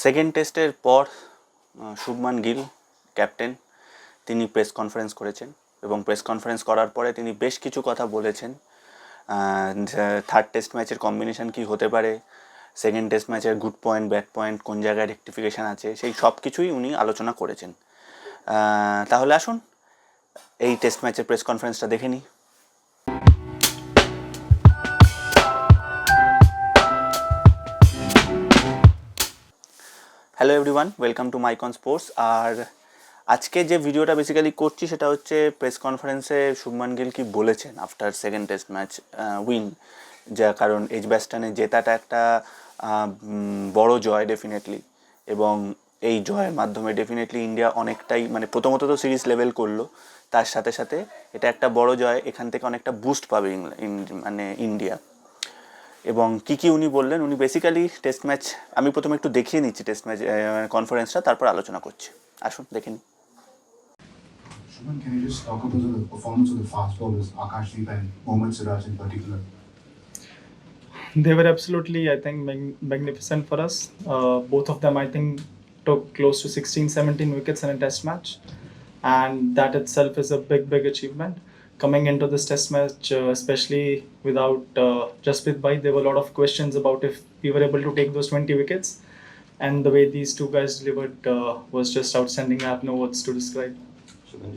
Second টেস্টের পর Shubman Gill captain তিনি প্রেস কনফারেন্স করেছেন এবং প্রেস কনফারেন্স করার পরে তিনি বেশ কিছু কথা বলেছেন। থার্ড টেস্ট ম্যাচের কম্বিনেশন কী হতে পারে, সেকেন্ড টেস্ট ম্যাচের গুড পয়েন্ট ব্যাড পয়েন্ট কোন জায়গায় রেকটিফিকেশান আছে, সেই সব কিছুই উনি আলোচনা করেছেন। তাহলে আসুন এই টেস্ট ম্যাচের প্রেস কনফারেন্সটা দেখে নিই। Hello everyone, welcome to Mycon sports. আর আজকে যে ভিডিওটা বেসিক্যালি করছি সেটা হচ্ছে প্রেস কনফারেন্সে শুভমান গিল কি বলেছেন after second test match win, যা কারণ এজবাস্টনে জেতাটা একটা বড় জয় ডেফিনেটলি, এবং এই জয়ের মাধ্যমে ডেফিনেটলি ইন্ডিয়া অনেকটাই মানে প্রথমত তো সিরিজ লেভেল করলো, তার সাথে সাথে এটা একটা বড় জয়, এখান থেকে অনেকটা বুস্ট পাবে মানে ইন্ডিয়া। এবং কী উনি বললেন, উনি বেসিক্যালি টেস্ট ম্যাচ, আমি প্রথমে একটু দেখিয়ে নিচ্ছি টেস্ট ম্যাচ কনফারেন্সটা, তারপর আলোচনা করছি। আসুন দেখে নিই। Shubman, can you just talk about the performance of the fast bowlers, Akashdeep and Mohammad Siraj in particular? They were absolutely, I think, magnificent for us. Both of them, I think, took close to 16-17 wickets in a test match. And that itself is a big achievement. Coming into this test match, especially without Jasprit Bhai, there were a lot of questions about if we were able to take those 20 wickets. And the way these two guys delivered was just outstanding. I have no words to describe. शुभन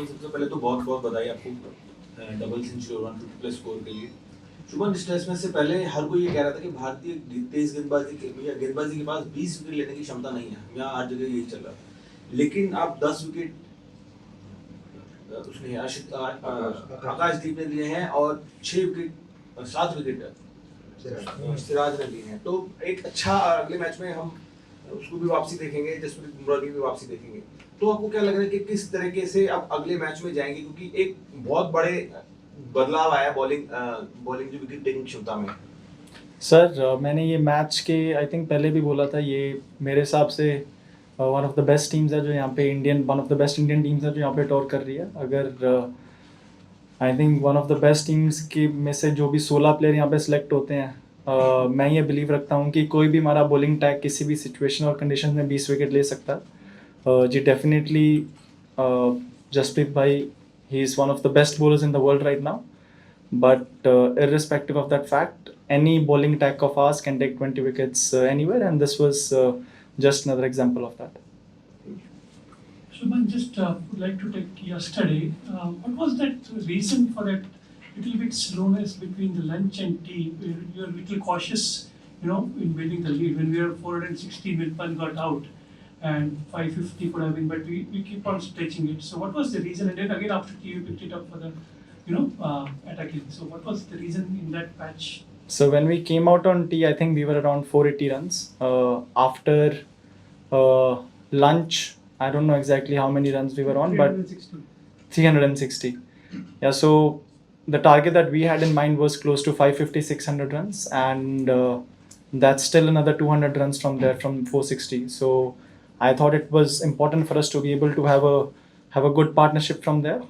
सबसे पहले तो बहुत बहुत बधाई आपको double century और 150 plus score के लिए। शुभन इस टेस्ट मैच से पहले हर कोई ये कह रहा था कि भारतीय तेज गेंदबाजी के पास 20 विकेट लेने की क्षमता नहीं है, यहाँ हर जगह यही चल रहा है। लेकिन आप 10 विकेट उसने आकाशदीप ने लिए हैं और 7 विकेट सिराज ने लिए हैं, तो एक अच्छा अगले मैच में हम उसको भी वापसी देखेंगे, जसप्रीत बुमराह की भी वापसी देखेंगे। तो आपको क्या लग रहा है कि किस तरीके से आप अगले मैच में जाएंगे, क्योंकि एक बहुत बड़े बदलाव आया बॉलिंग जो विकेट टेकिंग क्षमता में। सर मैंने ये मैच के आई थिंक पहले भी बोला था, ये मेरे हिसाब से one of the best teams है जो यहाँ पे one of the best Indian teams है जो यहाँ पे टॉर कर रही है। अगर I think one of the best teams के में से जो भी 16 प्लेयर यहाँ पे सिलेक्ट होते हैं, मैं ये बिलीव रखता हूँ कि कोई भी हमारा बॉलिंग टैग किसी भी सिचुएशन और कंडीशन में 20 विकेट ले सकता है। जी डेफिनेटली जसप्रीत भाई, he is one of the best bowlers in the world right now, but irrespective of that fact, any bowling attack of ours can take 20 wickets anywhere, and this was just another example of that. Shubman, just would like to take yesterday. What was that reason for that little bit slowness between the lunch and tea? You were a little cautious, in building the lead. When we were 416, Wilpan got out, and 550 could have been, but we keep on stretching it. So what was the reason? And then again after tea, we picked it up for the, attacking. So what was the reason in that patch? So when we came out on tea, I think we were around 480 runs. After lunch, I don't know exactly how many runs we were on, but 360. Yeah, so the target that we had in mind was close to 550-600 runs, and that's still another 200 runs from there, from 460. So I thought it was important for us to be able to have a good partnership from there.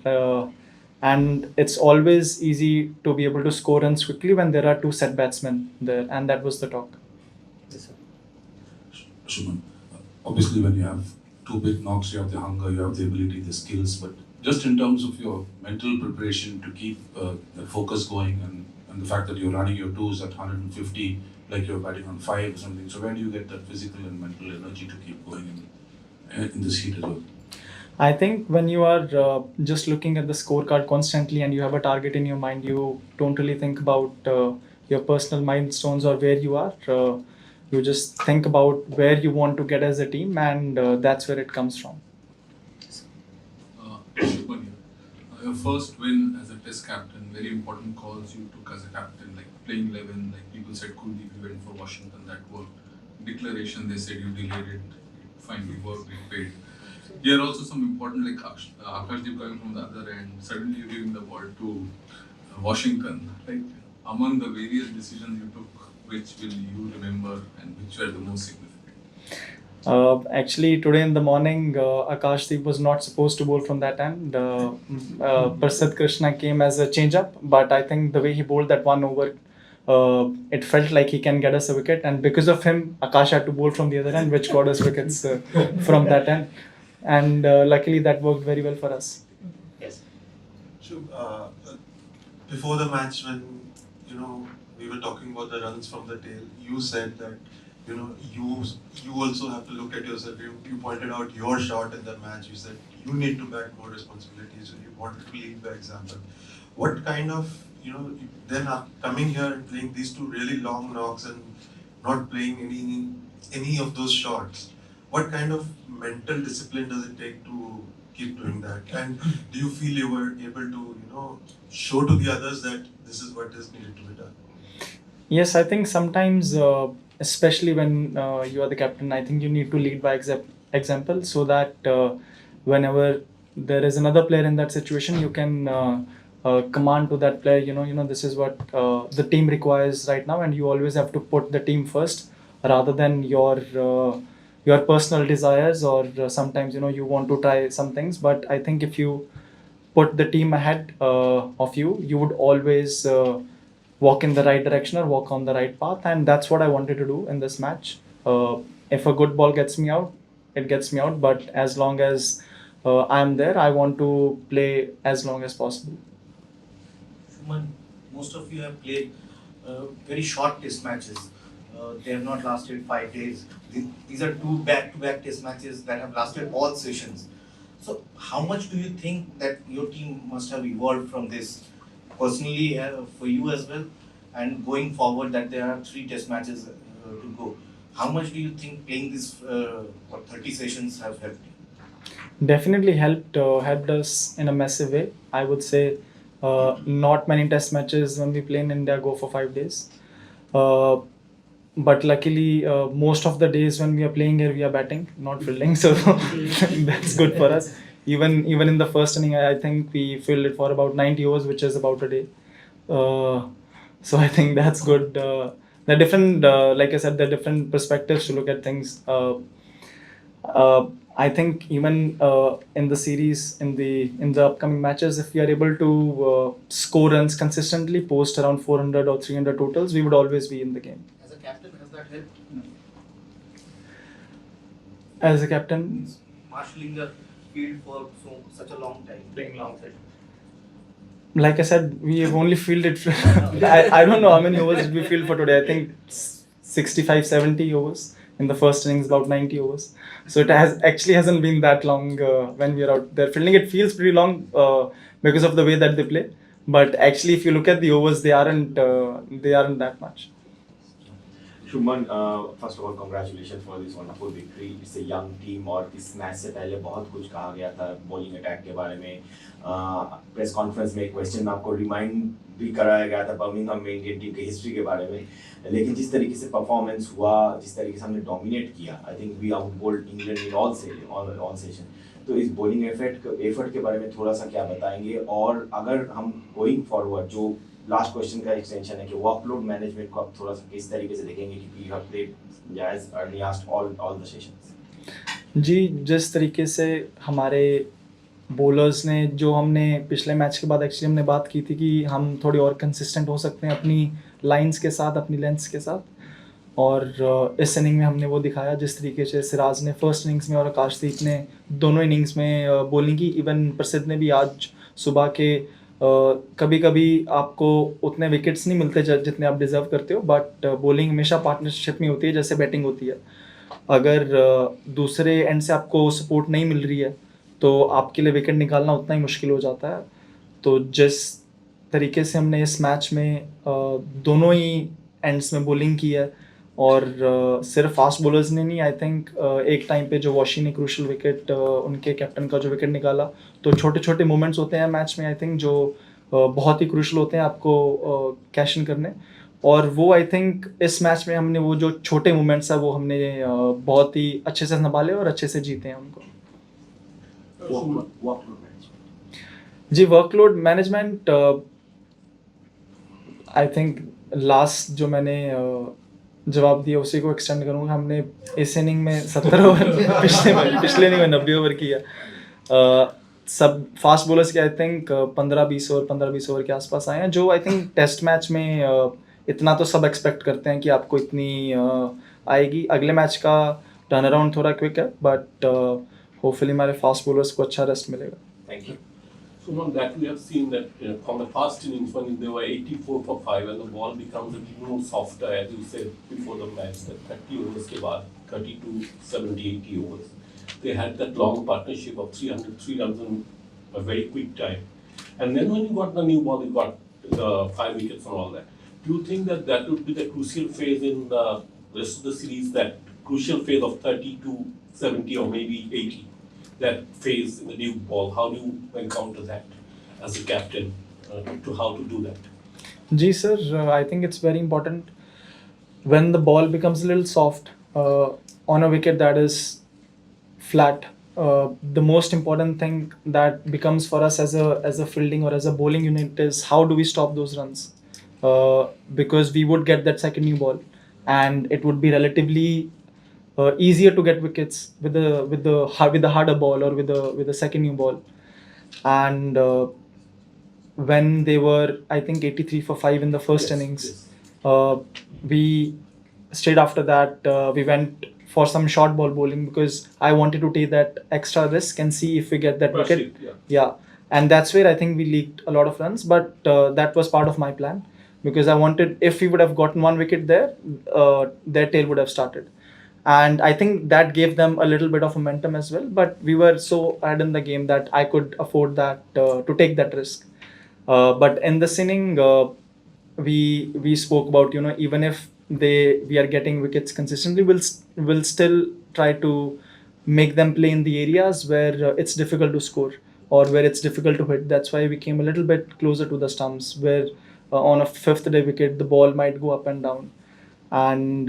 And it's always easy to be able to score runs quickly when there are two set batsmen there, and that was the talk. Yes, sir. Shubman, obviously when you have two big knocks, you have the hunger, you have the ability, the skills, but just in terms of your mental preparation to keep the focus going, and the fact that you're running your twos at 150 like you're batting on 5 or something, so where do you get that physical and mental energy to keep going in this heat as well? I think when you are just looking at the scorecard constantly and you have a target in your mind, you don't really think about your personal milestones or where you are. You just think about where you want to get as a team, and that's where it comes from. Shubman, your first win as a test captain, very important calls you took as a captain, like playing 11, like people said Kuldeep, you went for Washington, that worked. Declaration, they said you delayed it, finally worked, it paid. Here are also some important, like Akashdeep coming from the other end, suddenly you're giving the ball to Washington. Like among the various decisions you took, which will you remember and which were the most significant? Actually, today in the morning, Akashdeep was not supposed to bowl from that end. Prasad Krishna came as a change-up, but I think the way he bowled that one over it felt like he can get us a wicket, and because of him, Akash had to bowl from the other end, which got us wickets from that end, and luckily that worked very well for us. So, before the match, when we were talking about the runs from the tail, you said that you also have to look at yourself. You pointed out your shot in the match. You said you need to bear more responsibilities. You wanted to lead by example. What kind of then coming here and playing these two really long knocks and not playing any of those shots? What kind of mental discipline does it take to keep doing that? And do you feel you were able to show to the others that this is what is needed to be done? Yes, I think sometimes, especially when you are the captain, I think you need to lead by example, so that whenever there is another player in that situation, you can command to that player. This is what the team requires right now, and you always have to put the team first rather than your personal desires, or sometimes you want to try some things. But I think if you put the team ahead of you, you would always walk in the right direction or walk on the right path, and that's what I wanted to do in this match. If a good ball gets me out, it gets me out, but as long as I'm there, I want to play as long as possible. Shuman, most of you have played very short test matches. They have not lasted 5 days. These are 2 back-to-back test matches that have lasted all sessions. So how much do you think that your team must have evolved from this? Personally, for you as well, and going forward that there are 3 test matches to go. How much do you think playing this 30 sessions have helped you? Definitely helped us in a massive way. I would say not many test matches when we play in India go for 5 days. But luckily, most of the days when we are playing here, we are batting, not fielding. So that's good for us. Even in the first inning, I think we fielded for about 90 overs, which is about a day. So I think that's good. There are different, like I said, there are different perspectives to look at things. I think even in the series, in the upcoming matches, if we are able to score runs consistently, post around 400 or 300 totals, we would always be in the game. As a captain, has that helped? As a captain, Marshalling the field for such a long time, playing long side. like I said, we have only fielded. I don't know how many overs did we field for today. I think 65, 70 overs. In the first innings, about 90 overs. So it hasn't been that long when we are out there fielding. It feels pretty long because of the way that they play. But actually, if you look at the overs, they aren't that much. Shubman, first of all congratulation for this wonderful victory. It's a young team और इस match से पहले बहुत कुछ कहा गया था bowling attack के बारे में. प्रेस कॉन्फ्रेंस में एक क्वेश्चन में आपको रिमाइंड भी कराया गया था बर्मिंघम में इंडियन टीम की हिस्ट्री के बारे में. लेकिन जिस तरीके से परफॉर्मेंस हुआ, जिस तरीके से हमने डोमिनेट किया, I think we outbowled England in all session. तो इस बॉलिंग एफर्ट के बारे में थोड़ा सा क्या बताएंगे, और अगर हम गोइंग फॉरवर्ड, जो लास्ट क्वेश्चन का एक्सटेंशन है कि वर्कलोड मैनेजमेंट को आप थोड़ा सा किस तरीके से देखेंगे, क्योंकि you have played as early asked all the sessions. जी, जिस तरीके से हमारे बॉलर्स ने, जो हमने पिछले मैच के बाद एक्चुअली हमने बात की थी कि हम थोड़ी और कंसिस्टेंट हो सकते हैं अपनी लाइंस के साथ, अपनी लेंथ्स के साथ, और इस इनिंग में हमने वो दिखाया. जिस तरीके से सिराज ने फर्स्ट इनिंग्स में और आकाशदीप ने दोनों इनिंग्स में बॉलिंग की. इवन प्रसिद्ध ने भी आज सुबह के कभी कभी आपको उतने विकेट्स नहीं मिलते जितने आप डिज़र्व करते हो, बट बॉलिंग हमेशा पार्टनरशिप में होती है जैसे बैटिंग होती है. अगर दूसरे एंड से आपको सपोर्ट नहीं मिल रही है तो आपके लिए विकेट निकालना उतना ही मुश्किल हो जाता है. तो जिस तरीके से हमने इस मैच में दोनों ही एंड्स में बॉलिंग की है, और सिर्फ फास्ट बॉलर्स ने नहीं, आई थिंक एक टाइम पे जो वॉशी ने क्रूशल विकेट, उनके कैप्टन का जो विकेट निकाला, तो छोटे छोटे मोमेंट्स होते हैं मैच में, आई थिंक जो बहुत ही क्रूशल होते हैं आपको कैश इन करने. और वो आई थिंक इस मैच में हमने वो जो छोटे मोमेंट्स है वो हमने बहुत ही अच्छे से संभाले और अच्छे से जीते हैं उनको. जी, workload management, I think last जो मैंने जवाब दिया उसी को एक्सटेंड करूँगा. हमने इस इनिंग में 70 ओवर पिछले इनिंग में 90 ओवर किया. सब फास्ट बॉलर्स के आई थिंक 15-20 ओवर के आसपास आए हैं, जो आई थिंक टेस्ट मैच में इतना तो सब एक्सपेक्ट करते हैं कि आपको इतनी आएगी. अगले मैच का टर्न अराउंड थोड़ा क्विक है, बट होपफुली हमारे फास्ट बॉलर्स को अच्छा रेस्ट मिलेगा. Thank you. So on that we have seen that from the first innings when they were 84 for 5 and the ball becomes a little more softer as you said before the match that 30 overs के बाद 32, 70, 80 overs. They had that long partnership of 303 runs in a very quick time. And then when you got the new ball, you got the 5 wickets and all that. Do you think that that would be the crucial phase in the rest of the series, that crucial phase of 30 to 70 or maybe 80? That phase in the new ball, how do you encounter that as a captain, to how to do that? Ji sir, I think it's very important when the ball becomes a little soft on a wicket that is flat. The most important thing that becomes for us as a fielding or as a bowling unit is how do we stop those runs, because we would get that second new ball and it would be relatively easier to get wickets with the harder ball or with the second new ball. And when they were, I think, 83 for 5 in the first innings, we straight after that we went for some short ball bowling because I wanted to take that extra risk and see if we get that Rush wicket. it, Yeah, and that's where I think we leaked a lot of runs, but that was part of my plan because I wanted, if we would have gotten one wicket there, their tail would have started. And I think that gave them a little bit of momentum as well, but we were so ahead in the game that I could afford that to take that risk. But in this inning, we spoke about, even if we are getting wickets consistently, we'll still try to make them play in the areas where it's difficult to score or where it's difficult to hit. That's why we came a little bit closer to the stumps, where on a fifth day wicket the ball might go up and down. And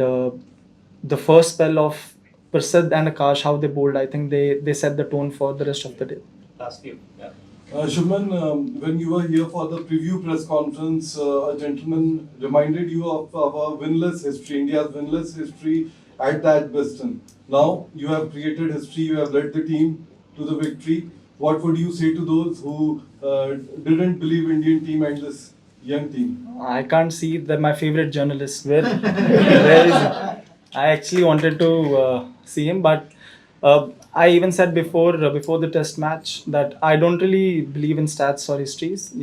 the first spell of Prasidh and Akash, how they bowled, I think they set the tone for the rest of the day. Last year. Yeah. Shubman, when you were here for the preview press conference, a gentleman reminded you of our winless history, India's winless history at the Edgbaston. Now you have created history, you have led the team to the victory. What would you say to those who didn't believe Indian team and this young team? I can't see that my favorite journalist. Where is he? I actually wanted to see him, but I even said before the test match that I don't really believe in stats or histories.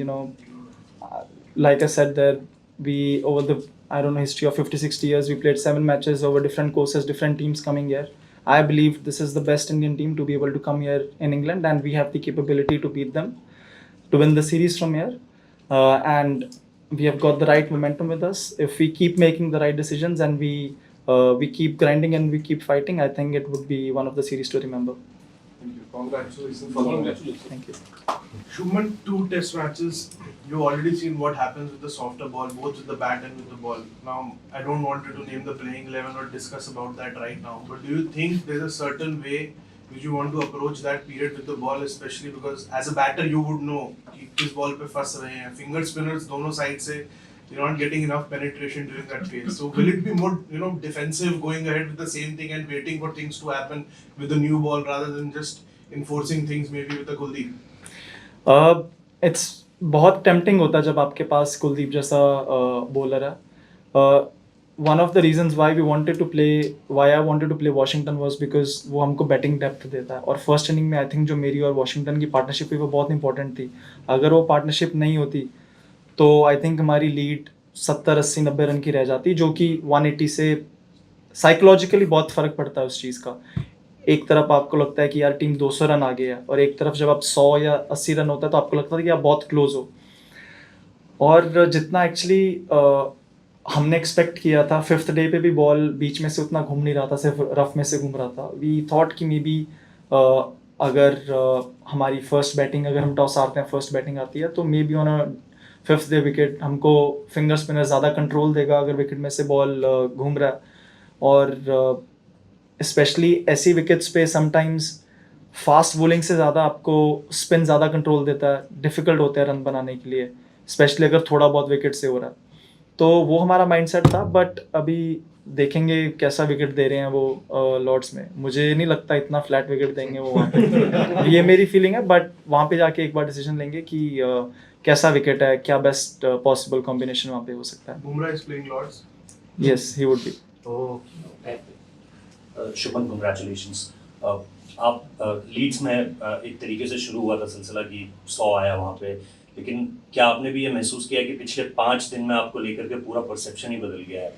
Like I said, there we over the history of 50-60 years, we played 7 matches over different courses, different teams coming here. I believe this is the best Indian team to be able to come here in England, and we have the capability to beat them, to win the series from here. And we have got the right momentum with us. If we keep making the right decisions and we keep grinding and we keep fighting, I think it would be one of the series to remember. Thank you. Congratulations for the Congratulations. Thank you. Shubman, 2 test matches, you've already seen what happens with the softer ball, both with the bat and with the ball. Now, I don't want you to name the playing 11 or discuss about that right now, but do you think there's a certain way which you want to approach that period with the ball, especially because as a batter you would know कि किस ball पे फंस रहे हैं, finger spinners दोनों side से you're not getting enough penetration during that phase. So will it be more, defensive, going ahead with the same thing and waiting for things to happen with the new ball rather than just enforcing things maybe with the Kuldeep? It's बहुत tempting होता है जब आपके पास कुलदीप जैसा bowler है. One of the reasons why I wanted to play Washington was because वो हमको batting depth देता है, और first inning में I think जो मेरी और Washington की partnership हुई वो बहुत important थी. अगर वो partnership नहीं होती तो आई थिंक हमारी लीड 70, 80, 90 रन की रह जाती, जो कि 180 से साइकोलॉजिकली बहुत फ़र्क पड़ता है उस चीज़ का. एक तरफ आपको लगता है कि यार टीम 200 रन आगे है, और एक तरफ जब आप 100 या 80 रन होता है तो आपको लगता है कि आप बहुत क्लोज हो. और जितना एक्चुअली हमने एक्सपेक्ट किया था, 5th डे पे भी बॉल बीच में से उतना घूम नहीं रहा था, सिर्फ रफ में से घूम रहा था. वी थॉट कि मे बी अगर हमारी फर्स्ट बैटिंग, अगर हम टॉस हारते हैं, फर्स्ट बैटिंग आती है, तो may be on a 5th day wicket हमको फिंगर स्पिनर ज़्यादा कंट्रोल देगा अगर विकेट में से बॉल घूम रहा है. और स्पेशली ऐसी विकेट्स पे समटाइम्स फास्ट बॉलिंग से ज़्यादा आपको स्पिन ज़्यादा कंट्रोल देता है, डिफ़िकल्ट होता है रन बनाने के लिए, स्पेशली अगर थोड़ा बहुत विकेट से हो रहा है. तो वो हमारा माइंडसेट था, बट अभी देखेंगे कैसा विकेट दे रहे हैं वो लॉर्ड्स में. मुझे नहीं लगता इतना फ्लैट विकेट देंगे वो वहाँ पे. ये मेरी फीलिंग है, बट वहाँ पे जाके एक बार डिसीजन लेंगे कि कैसा विकेट है, क्या बेस्ट पॉसिबल कॉम्बिनेशन वहाँ पे हो सकता है. Bumrah is playing Lords. Yes, he would be. Shubman congratulations. आप लीड्स में एक तरीके से शुरू हुआ था सिलसिला कि 100 आया वहाँ पे, लेकिन क्या आपने भी ये महसूस किया कि पिछले 5 दिन में आपको लेकर के पूरा परसेप्शन ही बदल गया है?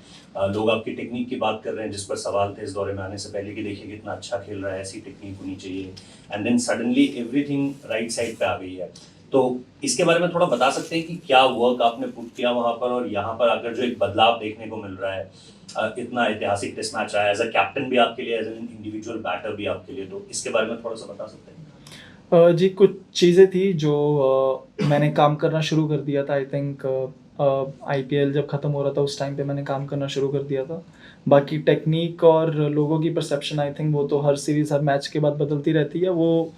लोग आपकी टेक्निक की बात कर रहे हैं, जिस पर सवाल थे इस दौरे में आने से पहले कि देखिए कितना अच्छा खेल रहा है, ऐसी टेक्निक होनी चाहिए, and then suddenly everything right side पे आ गई है. तो इसके बारे में थोड़ा बता सकते हैं कि क्या वर्क आपने पुट किया वहाँ पर, और यहाँ पर आकर जो एक बदलाव देखने को मिल रहा है, इतना ऐतिहासिक टेस्ट मैच रहा है, एज अ कैप्टन भी आपके लिए, एज एन इंडिविजुअल बैटर भी आपके लिए, तो इसके बारे में थोड़ा सा बता सकते हैं? जी, कुछ चीज़ें थी जो मैंने काम करना शुरू कर दिया था. आई थिंक IPL जब ख़त्म हो रहा था उस टाइम पे मैंने काम करना शुरू कर दिया था. बाकी टेक्निक और लोगों की परसेप्शन आई थिंक वो तो हर सीरीज़ हर मैच के बाद बदलती रहती है. वो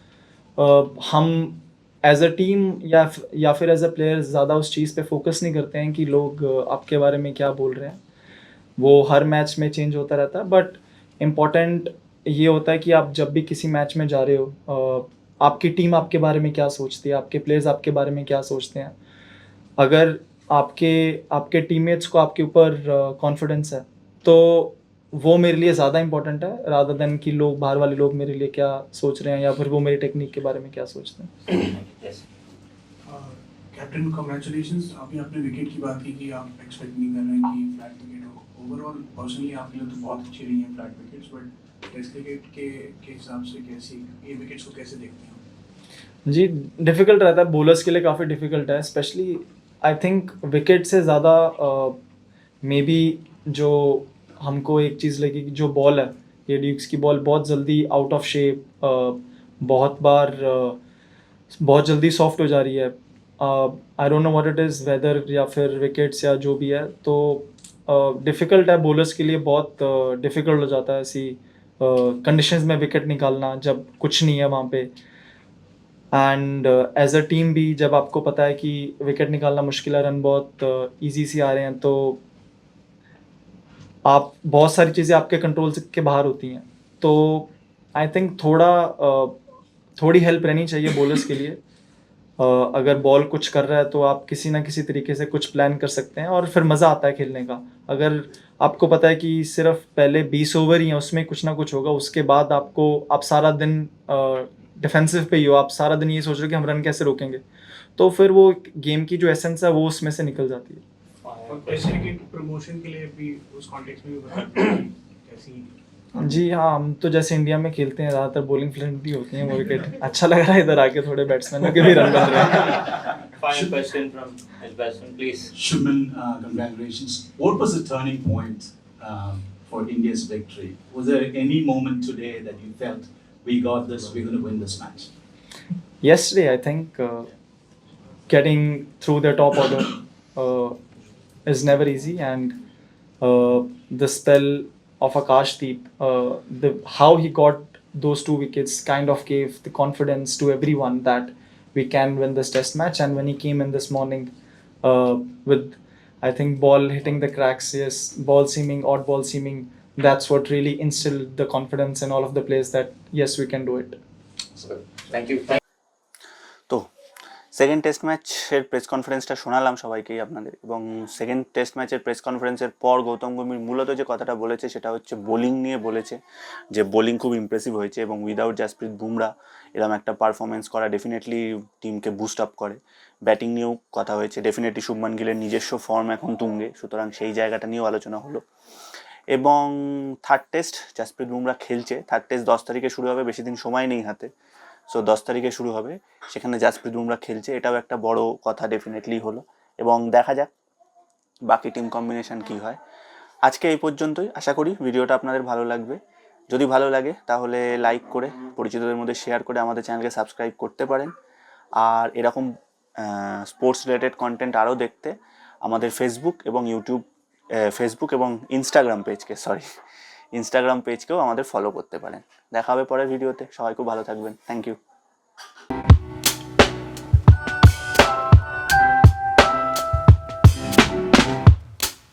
हम एज अ टीम या फिर एज अ प्लेयर ज़्यादा उस चीज़ पे फोकस नहीं करते हैं कि लोग आपके बारे में क्या बोल रहे हैं. वो हर मैच में चेंज होता रहता है. बट इम्पॉर्टेंट ये होता है कि आप जब भी किसी मैच में जा रहे हो, आपकी टीम आपके बारे में क्या सोचती है, आपके प्लेयर्स आपके बारे में क्या सोचते हैं. अगर आपके टीममेट्स को आपके ऊपर कॉन्फिडेंस है तो वो मेरे लिए ज़्यादा इंपॉर्टेंट है रादर देन कि लोग बाहर वाले लोग मेरे लिए क्या सोच रहे हैं या फिर वो मेरी टेक्निक के बारे में क्या सोचते हैं. Captain congratulations. अभी आपने विकेट की बात की कि आप एक्सपेक्ट नहीं कर रहे हैं कि फ्लैट विकेट हो. ओवरऑल पर्सनली आपके लिए तो बहुत अच्छी रही हैं flat wickets, but test cricket के हिसाब से कैसी ये विकेट्स को कैसे देखते हैं? जी, डिफ़िकल्ट रहता है. बॉलर्स के लिए काफ़ी डिफ़िकल्ट है. स्पेशली आई थिंक विकेट से ज़्यादा मे बी जो हमको एक चीज़ लगी कि जो बॉल है, ये ड्यूक्स की बॉल बहुत जल्दी आउट ऑफ शेप, बहुत बार बहुत जल्दी सॉफ्ट हो जा रही है. I don't know what it is, weather या फिर विकेट्स या जो भी है. तो डिफ़िकल्ट है बॉलर्स के लिए, बहुत डिफ़िकल्ट हो जाता है ऐसी कंडीशंस में विकेट निकालना जब कुछ नहीं है वहाँ पे. एंड एज अ टीम भी जब आपको पता है कि विकेट निकालना मुश्किल है, रन बहुत ईजी से आ रहे हैं, तो आप बहुत सारी चीज़ें आपके कंट्रोल के बाहर होती हैं. तो आई थिंक थोड़ी हेल्प रहनी चाहिए बॉलर्स के लिए. अगर बॉल कुछ कर रहा है तो आप किसी ना किसी तरीके से कुछ प्लान कर सकते हैं और फिर मज़ा आता है खेलने का. अगर आपको पता है कि सिर्फ पहले 20 ओवर ही हैं, उसमें कुछ ना कुछ होगा, उसके बाद आप सारा दिन डिफेंसिव पे ही हो, आप सारा दिन ये सोच रहे हो कि हम रन कैसे रोकेंगे, तो फिर वो गेम की जो एसेंस है वो उसमें से निकल जाती है. और टेस्ट क्रिकेट प्रमोशन के लिए भी उस कॉन्टेक्स्ट में भी बताएं कैसी? जी हाँ, हम तो जैसे इंडिया में खेलते हैं ज़्यादातर बॉलिंग फ्रेंडली होती हैं वो विकेट. अच्छा लग रहा है इधर आके थोड़े बैट्समैनों के भी रन बन रहे हैं. Final question from his batsman, please. Shubman, congratulations. What was the turning point for India's victory? Was there any moment today that you felt we got this, we're going to win this match? Yesterday, I think getting through the top order is never easy, and the spell of Akashdeep, how he got those 2 wickets kind of gave the confidence to everyone that we can win this test match. And when he came in this morning with, I think, ball hitting the cracks, yes, odd ball seaming, that's what really instilled the confidence in all of the players that yes, we can do it. Thank you. তো second test ম্যাচের press কনফারেন্সটা শোনালাম সবাইকেই আপনাদের, এবং second test ম্যাচের press কনফারেন্সের পর গৌতম গম্ভীর মূলত যে কথাটা বলেছে সেটা হচ্ছে বোলিং নিয়ে বলেছে, যে বোলিং খুব ইমপ্রেসিভ হয়েছে এবং উইদাউট জাসপ্রীত বুমরা এরকম একটা পারফরমেন্স করা ডেফিনেটলি টিমকে বুস্ট আপ করে. ব্যাটিং নিয়েও কথা হয়েছে, ডেফিনেটলি শুভমান গিলের নিজস্ব ফর্ম এখন তুঙ্গে, সুতরাং সেই জায়গাটা নিয়েও আলোচনা হলো. এবং থার্ড টেস্ট জাসপ্রীত বুমরা খেলছে, থার্ড টেস্ট 10 তারিখে শুরু হবে, বেশি দিন সময় নেই হাতে. সো 10 তারিখে শুরু হবে, সেখানে জাসপ্রীত বুমরা খেলছে, এটাও একটা বড় কথা ডেফিনেটলি হলো. এবং দেখা যাক বাকি টিম কম্বিনেশন কী হয়. আজকে এই পর্যন্তই. আশা করি ভিডিওটা আপনাদের ভালো লাগবে. যদি ভালো লাগে তাহলে লাইক করে পরিচিতদের মধ্যে শেয়ার করে আমাদের চ্যানেলকে সাবস্ক্রাইব করতে পারেন. আর এরকম স্পোর্টস রিলেটেড কন্টেন্ট আরও দেখতে আমাদের ফেসবুক এবং ইনস্টাগ্রাম পেজকেও আমাদের ফলো করতে পারেন. দেখা হবে পরের ভিডিওতে. সবাই খুব ভালো থাকবেন. Thank you.